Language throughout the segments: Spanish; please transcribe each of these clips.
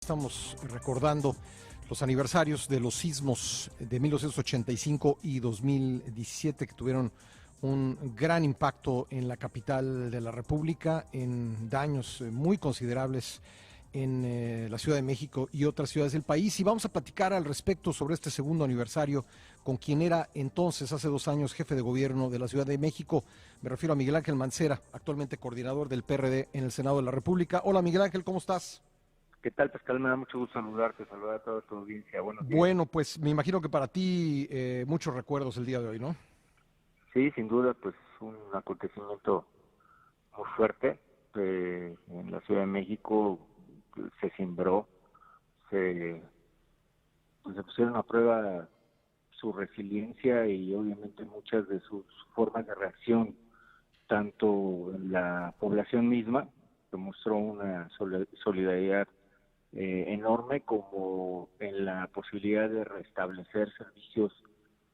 Estamos recordando los aniversarios de los sismos de 1985 y 2017 que tuvieron un gran impacto en la capital de la República, en daños muy considerables en la Ciudad de México y otras ciudades del país. Y vamos a platicar al respecto sobre este segundo aniversario con quien era entonces, hace 2 años, jefe de gobierno de la Ciudad de México. Me refiero a Miguel Ángel Mancera, actualmente coordinador del PRD en el Senado de la República. Hola Miguel Ángel, ¿cómo estás? ¿Qué tal, Pascal? Me da mucho gusto saludar a toda tu audiencia. Buenos días. Bueno, pues me imagino que para ti muchos recuerdos el día de hoy, ¿no? Sí, sin duda, pues un acontecimiento muy fuerte. En la Ciudad de México se cimbró, se, se pusieron a prueba su resiliencia y obviamente muchas de sus formas de reacción, tanto en la población misma, que mostró una solidaridad enorme, como en la posibilidad de restablecer servicios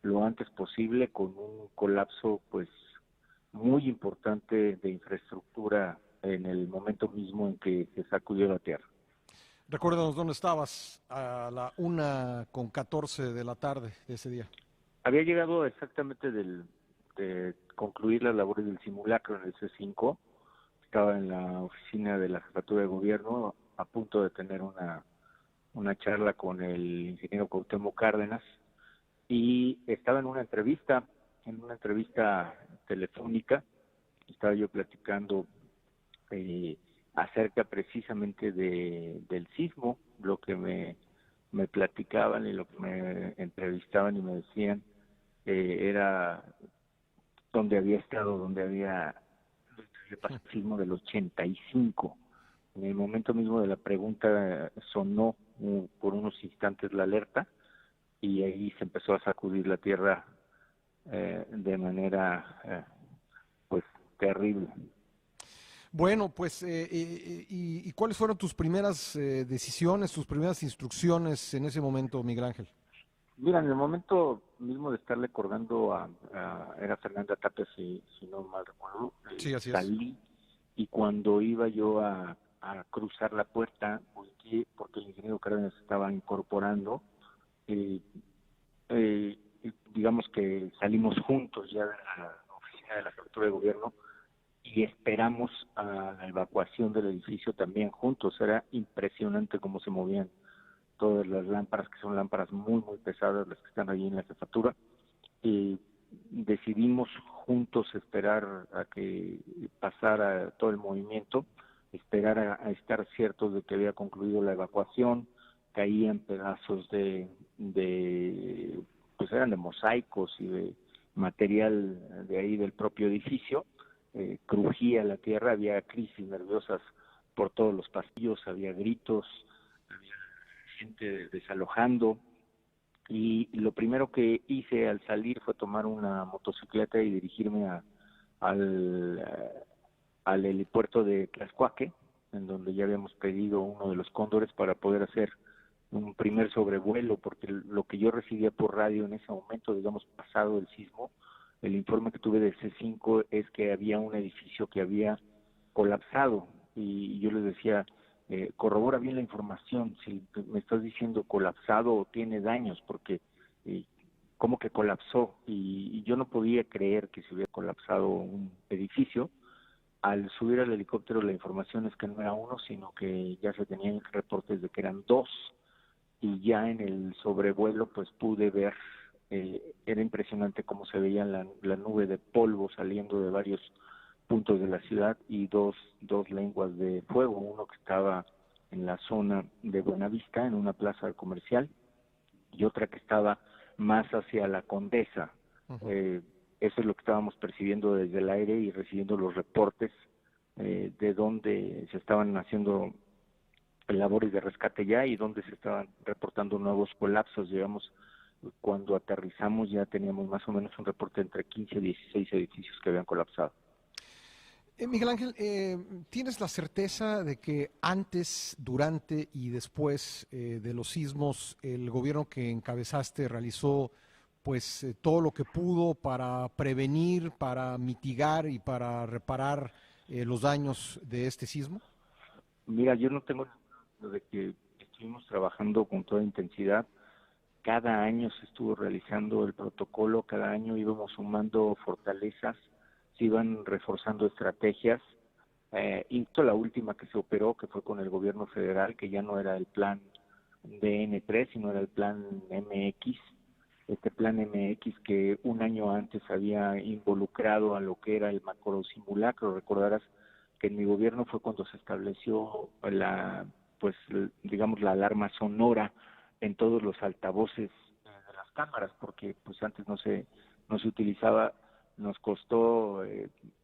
lo antes posible con un colapso pues muy importante de infraestructura en el momento mismo en que se sacudió la tierra. Recuérdanos dónde estabas a la 1:14 de la tarde de ese día. Había llegado exactamente de concluir las labores del simulacro en el C5, estaba en la oficina de la Jefatura de Gobierno a punto de tener una charla con el ingeniero Cuauhtémoc Cárdenas, y estaba en una entrevista telefónica. Estaba yo platicando eh, acerca precisamente del sismo, lo que me platicaban y lo que me entrevistaban y me decían era donde había estado, donde había pasado el sismo del 85. En el momento mismo de la pregunta sonó por unos instantes la alerta, y ahí se empezó a sacudir la tierra de manera pues terrible. Bueno, pues, ¿y cuáles fueron tus primeras decisiones, tus primeras instrucciones en ese momento, Miguel Ángel? Mira, en el momento mismo de estarle colgando era Fernanda Tapia, si no mal recuerdo, Sí, así es. salí, y cuando iba yo a cruzar la puerta, volteé porque el ingeniero Cárdenas estaba incorporando. eh, eh, digamos que salimos juntos ya de la oficina de la Jefatura de Gobierno y esperamos a la evacuación del edificio también juntos. Era impresionante cómo se movían todas las lámparas, que son lámparas muy, muy pesadas las que están allí en la jefatura. Y decidimos juntos esperar a que pasara todo el movimiento, esperar a estar ciertos de que había concluido la evacuación. Caían pedazos pues eran de mosaicos y de material de ahí del propio edificio. Crujía la tierra, había crisis nerviosas por todos los pasillos, había gritos, había gente desalojando, y lo primero que hice al salir fue tomar una motocicleta y dirigirme al helipuerto de Tlaxcuaque, en donde ya habíamos pedido uno de los cóndores para poder hacer un primer sobrevuelo, porque lo que yo recibía por radio en ese momento, digamos, pasado el sismo, el informe que tuve de C5 es que había un edificio que había colapsado, y yo les decía, corrobora bien la información, si me estás diciendo colapsado o tiene daños, porque ¿cómo que colapsó? Y yo no podía creer que se hubiera colapsado un edificio. Al subir al helicóptero, la información es que no era uno, sino que ya se tenían reportes de que eran dos, y ya en el sobrevuelo pues pude ver, era impresionante cómo se veía la nube de polvo saliendo de varios puntos de la ciudad, y dos lenguas de fuego, uno que estaba en la zona de Buenavista, en una plaza comercial, y otra que estaba más hacia la Condesa. Ujú. Eh, Eso es lo que estábamos percibiendo desde el aire y recibiendo los reportes de dónde se estaban haciendo labores de rescate ya y dónde se estaban reportando nuevos colapsos. Digamos, cuando aterrizamos ya teníamos más o menos un reporte entre 15 y 16 edificios que habían colapsado. Miguel Ángel, ¿tienes la certeza de que antes, durante y después de los sismos, el gobierno que encabezaste realizó pues todo lo que pudo para prevenir, para mitigar y para reparar los daños de este sismo? Mira, yo no tengo de que estuvimos trabajando con toda intensidad. Cada año se estuvo realizando el protocolo, cada año íbamos sumando fortalezas, se iban reforzando estrategias. Incluso la última que se operó, que fue con el gobierno federal, que ya no era el plan DN3, sino era el plan MX. Este plan MX que un año antes había involucrado a lo que era el macro simulacro. Recordarás que en mi gobierno fue cuando se estableció digamos, la alarma sonora en todos los altavoces de las cámaras, porque pues antes no se utilizaba. Nos costó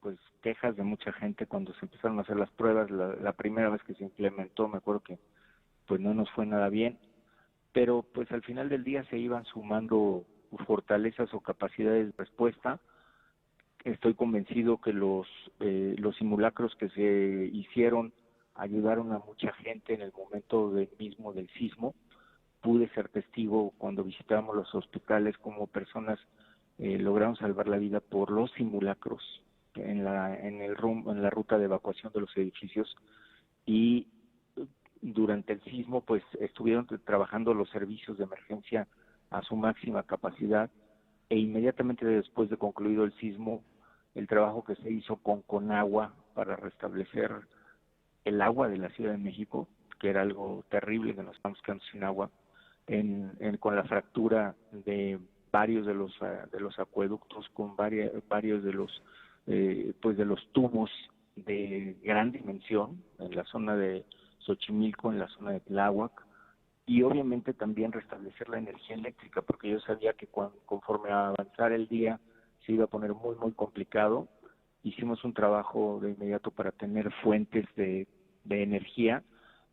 pues quejas de mucha gente cuando se empezaron a hacer las pruebas. La primera vez que se implementó, me acuerdo que pues no nos fue nada bien, pero pues al final del día se iban sumando fortalezas o capacidades de respuesta. Estoy convencido que los simulacros que se hicieron ayudaron a mucha gente en el momento mismo del sismo. Pude ser testigo cuando visitábamos los hospitales como personas lograron salvar la vida por los simulacros en la ruta de evacuación de los edificios, y durante el sismo pues estuvieron trabajando los servicios de emergencia a su máxima capacidad, e inmediatamente después de concluido el sismo, el trabajo que se hizo con Conagua para restablecer el agua de la Ciudad de México, que era algo terrible, que nos estamos quedando sin agua, con la fractura de varios de los acueductos, con varios de los de los tubos de gran dimensión en la zona de Xochimilco, en la zona de Tláhuac, y obviamente también restablecer la energía eléctrica, porque yo sabía que conforme a avanzar el día se iba a poner muy, muy complicado. Hicimos un trabajo de inmediato para tener fuentes de energía,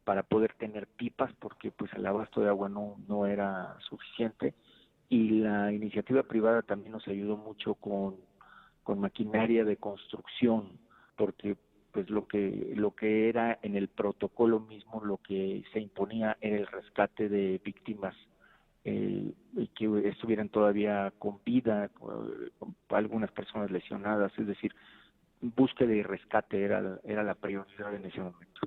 para poder tener pipas, porque pues el abasto de agua no era suficiente, y la iniciativa privada también nos ayudó mucho con maquinaria de construcción, porque pues lo que era en el protocolo mismo, lo que se imponía era el rescate de víctimas que estuvieran todavía con vida, algunas personas lesionadas, es decir, búsqueda y rescate era la prioridad en ese momento.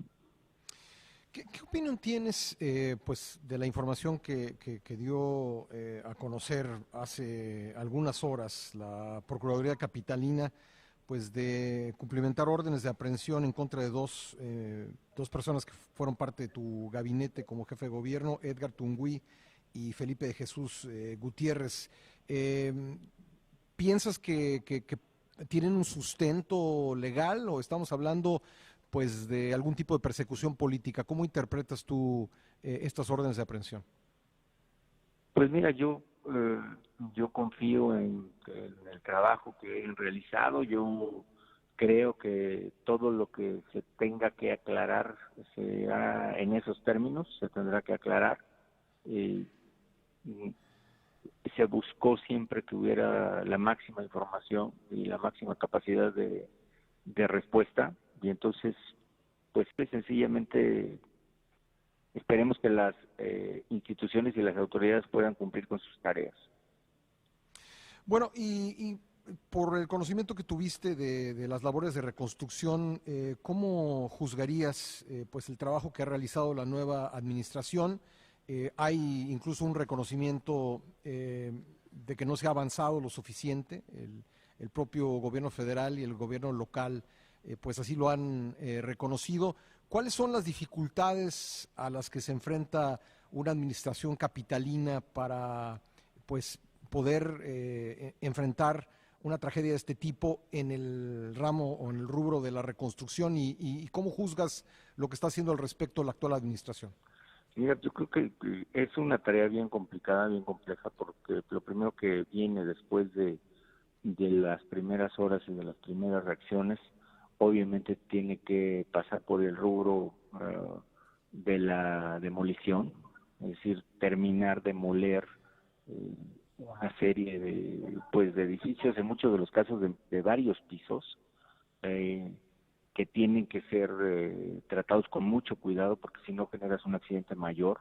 ¿Qué opinión tienes pues de la información que dio a conocer hace algunas horas la Procuraduría Capitalina, pues de cumplimentar órdenes de aprehensión en contra de dos personas que fueron parte de tu gabinete como jefe de gobierno, Edgar Tungui y Felipe de Jesús Gutiérrez? ¿Piensas que tienen un sustento legal o estamos hablando pues de algún tipo de persecución política? ¿Cómo interpretas tú estas órdenes de aprehensión? Pues mira, yo confío en el trabajo que han realizado. Yo creo que todo lo que se tenga que aclarar será en esos términos, se tendrá que aclarar. Se buscó siempre que hubiera la máxima información y la máxima capacidad de respuesta, y entonces pues sencillamente esperemos que las instituciones y las autoridades puedan cumplir con sus tareas. Bueno, y por el conocimiento que tuviste de las labores de reconstrucción, ¿cómo juzgarías pues el trabajo que ha realizado la nueva administración? Hay incluso un reconocimiento de que no se ha avanzado lo suficiente. El propio gobierno federal y el gobierno local pues así lo han reconocido. ¿Cuáles son las dificultades a las que se enfrenta una administración capitalina para pues poder enfrentar una tragedia de este tipo en el ramo o en el rubro de la reconstrucción, y cómo juzgas lo que está haciendo al respecto la actual administración? Mira, yo creo que es una tarea bien complicada, bien compleja, porque lo primero que viene después de las primeras horas y de las primeras reacciones, obviamente tiene que pasar por el rubro de la demolición, es decir, terminar de demoler una serie de edificios, en muchos de los casos de varios pisos, que tienen que ser tratados con mucho cuidado, porque si no generas un accidente mayor.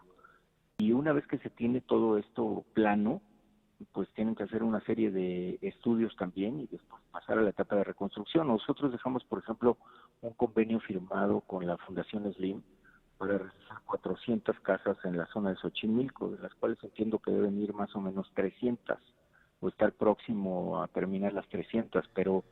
Y una vez que se tiene todo esto plano, pues tienen que hacer una serie de estudios también y después pasar a la etapa de reconstrucción. Nosotros dejamos, por ejemplo, un convenio firmado con la Fundación Slim para realizar 400 casas en la zona de Xochimilco, de las cuales entiendo que deben ir más o menos 300 o estar próximo a terminar las 300, pero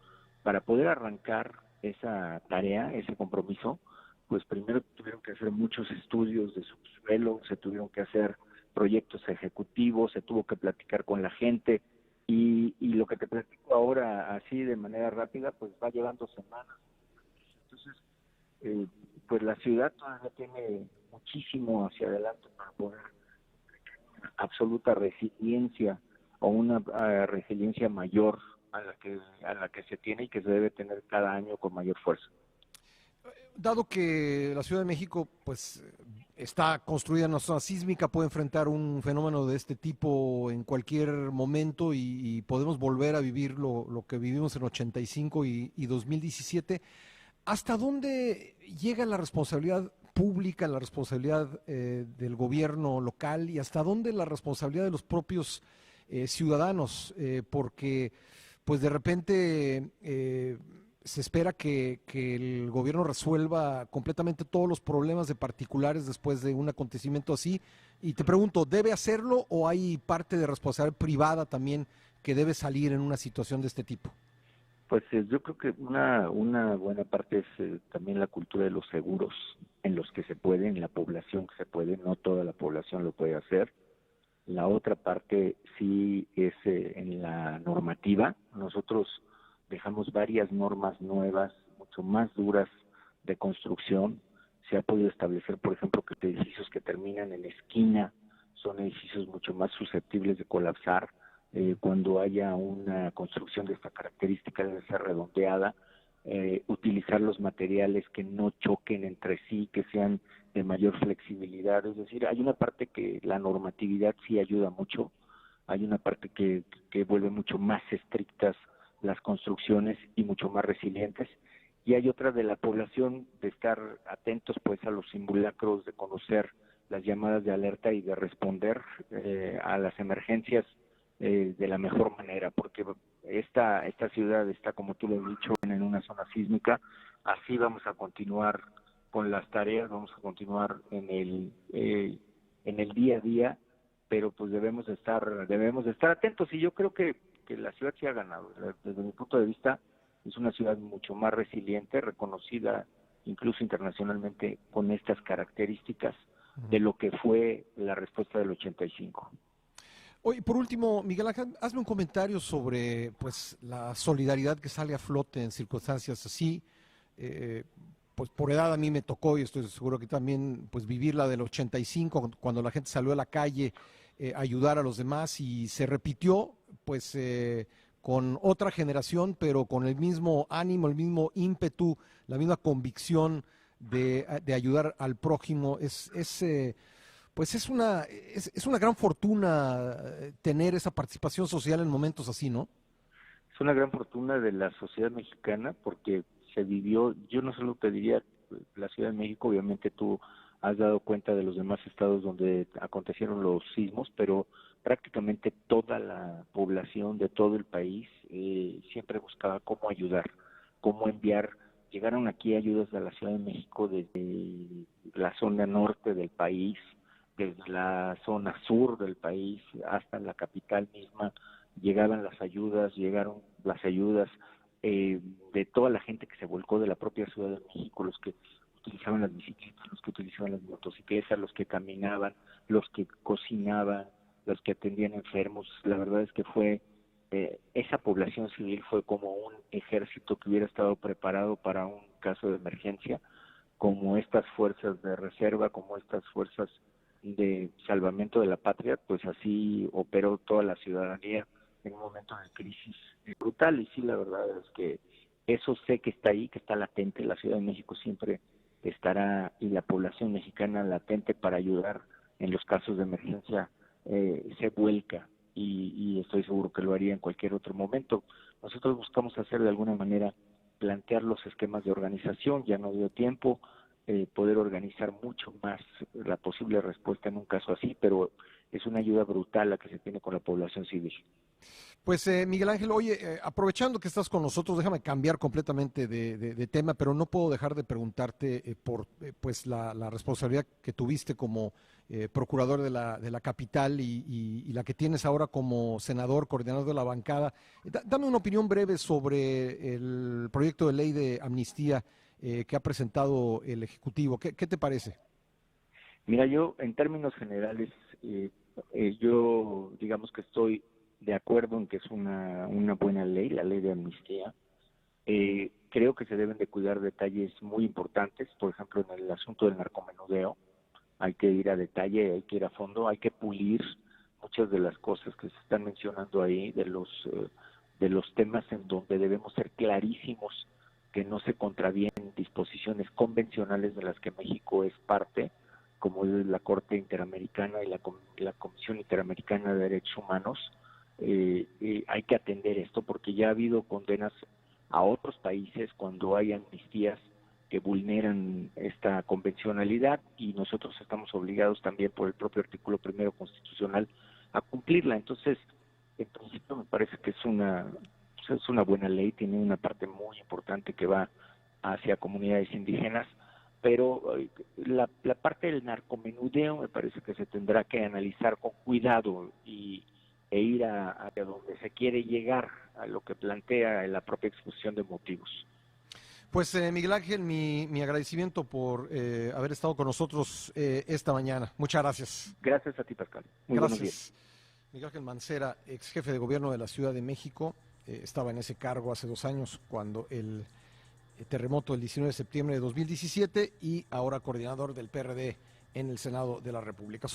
para poder arrancar esa tarea, ese compromiso, pues primero tuvieron que hacer muchos estudios de subsuelo, se tuvieron que hacer proyectos ejecutivos, se tuvo que platicar con la gente, y lo que te platico ahora así de manera rápida, pues va llevando semanas. Entonces, pues la ciudad todavía tiene muchísimo hacia adelante para poder absoluta resiliencia o una resiliencia mayor a la que se tiene y que se debe tener cada año con mayor fuerza. Dado que la Ciudad de México pues está construida en una zona sísmica, puede enfrentar un fenómeno de este tipo en cualquier momento y podemos volver a vivir lo que vivimos en 85 y 2017. ¿Hasta dónde llega la responsabilidad pública, la responsabilidad del gobierno local y hasta dónde la responsabilidad de los propios ciudadanos? Porque pues de repente se espera que el gobierno resuelva completamente todos los problemas de particulares después de un acontecimiento así. Y te pregunto, ¿debe hacerlo o hay parte de responsabilidad privada también que debe salir en una situación de este tipo? Pues yo creo que una buena parte es también la cultura de los seguros, en los que se puede, en la población que se puede, no toda la población lo puede hacer. La otra parte sí es en la normativa. Nosotros dejamos varias normas nuevas, mucho más duras de construcción. Se ha podido establecer, por ejemplo, que edificios que terminan en esquina son edificios mucho más susceptibles de colapsar. Cuando haya una construcción de esta característica debe ser redondeada, utilizar los materiales que no choquen entre sí, que sean de mayor flexibilidad. Es decir, hay una parte que la normatividad sí ayuda mucho, hay una parte que vuelve mucho más estrictas las construcciones y mucho más resilientes, y hay otra de la población de estar atentos pues a los simulacros, de conocer las llamadas de alerta y de responder a las emergencias de la mejor manera, porque esta ciudad está, como tú lo has dicho, en una zona sísmica. Así vamos a continuar con las tareas, vamos a continuar en el día a día, pero pues debemos de estar atentos, y yo creo que la ciudad sí ha ganado. Desde mi punto de vista es una ciudad mucho más resiliente, reconocida incluso internacionalmente con estas características de lo que fue la respuesta del 85. Oye, por último, Miguel Ángel, hazme un comentario sobre pues la solidaridad que sale a flote en circunstancias así. Eh, pues por edad a mí me tocó y estoy seguro que también pues vivir la del 85 cuando la gente salió a la calle a ayudar a los demás y se repitió pues con otra generación pero con el mismo ánimo, el mismo ímpetu, la misma convicción de ayudar al prójimo. Pues es una gran fortuna tener esa participación social en momentos así, ¿no? Es una gran fortuna de la sociedad mexicana porque se vivió, yo no solo te diría la Ciudad de México, obviamente tú has dado cuenta de los demás estados donde acontecieron los sismos, pero prácticamente toda la población de todo el país siempre buscaba cómo ayudar, cómo enviar. Llegaron aquí ayudas de la Ciudad de México desde la zona norte del país, desde la zona sur del país hasta la capital misma. Llegaban las ayudas, llegaron las ayudas de toda la gente que se volcó de la propia Ciudad de México, los que utilizaban las bicicletas, los que utilizaban las motocicletas, los que caminaban, los que cocinaban, los que atendían enfermos. La verdad es que fue esa población civil fue como un ejército que hubiera estado preparado para un caso de emergencia, como estas fuerzas de reserva, como estas fuerzas de salvamento de la patria, pues así operó toda la ciudadanía en un momento de crisis brutal. Y sí, la verdad es que eso sé que está ahí, que está latente. La Ciudad de México siempre estará, y la población mexicana latente para ayudar en los casos de emergencia, se vuelca, y estoy seguro que lo haría en cualquier otro momento. Nosotros buscamos hacer de alguna manera, plantear los esquemas de organización. Ya no dio tiempo poder organizar mucho más la posible respuesta en un caso así, pero es una ayuda brutal la que se tiene con la población civil. Pues Miguel Ángel, oye, aprovechando que estás con nosotros, déjame cambiar completamente de tema, pero no puedo dejar de preguntarte por pues la responsabilidad que tuviste como procurador de la capital y la que tienes ahora como senador, coordinador de la bancada. Dame una opinión breve sobre el proyecto de ley de amnistía que ha presentado el Ejecutivo. ¿Qué te parece? Mira, yo en términos generales, yo digamos que estoy de acuerdo en que es una buena ley, la ley de amnistía. Creo que se deben de cuidar detalles muy importantes, por ejemplo, en el asunto del narcomenudeo. Hay que ir a detalle, hay que ir a fondo, hay que pulir muchas de las cosas que se están mencionando ahí, de los temas en donde debemos ser clarísimos que no se contravienen disposiciones convencionales de las que México es parte, como es la Corte Interamericana y la Comisión Interamericana de Derechos Humanos. Hay que atender esto porque ya ha habido condenas a otros países cuando hay amnistías que vulneran esta convencionalidad y nosotros estamos obligados también por el propio artículo primero constitucional a cumplirla. Entonces, en principio me parece que es una buena ley, tiene una parte muy importante que va hacia comunidades indígenas, pero la parte del narcomenudeo me parece que se tendrá que analizar con cuidado e ir hacia donde se quiere llegar, a lo que plantea la propia exposición de motivos. Pues Miguel Ángel, mi agradecimiento por haber estado con nosotros esta mañana. Muchas gracias. Gracias a ti, Pascal. Muy buenos días. Gracias. Miguel Ángel Mancera, ex jefe de gobierno de la Ciudad de México, estaba en ese cargo hace 2 años cuando el terremoto del 19 de septiembre de 2017 y ahora coordinador del PRD en el Senado de la República.